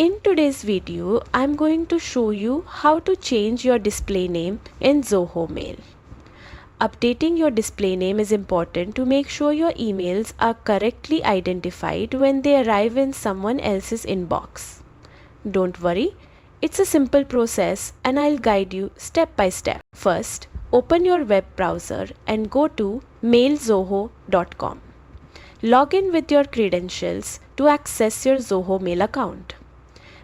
In today's video, I'm going to show you how to change your display name in Zoho Mail. Updating your display name is important to make sure your emails are correctly identified when they arrive in someone else's inbox. Don't worry, it's a simple process and I'll guide you step by step. First, open your web browser and go to mailzoho.com. Log in with your credentials to access your Zoho Mail account.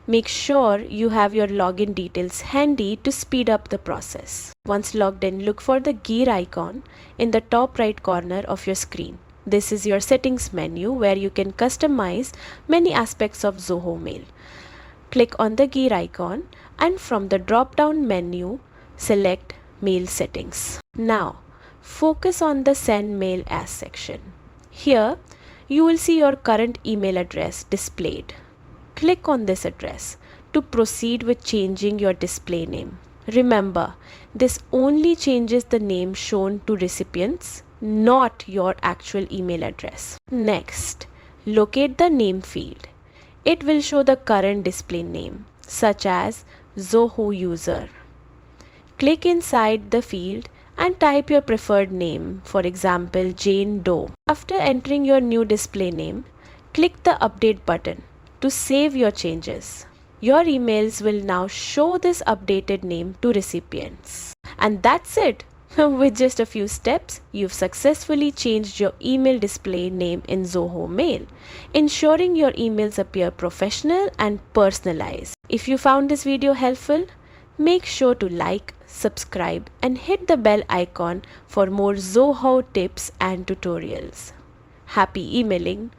Make sure you have your login details handy to speed up the process. Once logged in, look for the gear icon in the top right corner of your screen. This is your settings menu where you can customize many aspects of Zoho Mail. Click on the gear icon and from the drop-down menu, select Mail Settings. Now, focus on the Send Mail As section. Here, you will see your current email address displayed. Click on this address to proceed with changing your display name. Remember, this only changes the name shown to recipients, not your actual email address. Next, locate the name field. It will show the current display name, such as Zoho User. Click inside the field and type your preferred name, for example, Jane Doe. After entering your new display name, click the Update button to save your changes. Your emails will now show this updated name to recipients. And that's it. With just a few steps, you've successfully changed your email display name in Zoho Mail, ensuring your emails appear professional and personalized. If you found this video helpful, make sure to like, subscribe, and hit the bell icon for more Zoho tips and tutorials. Happy emailing!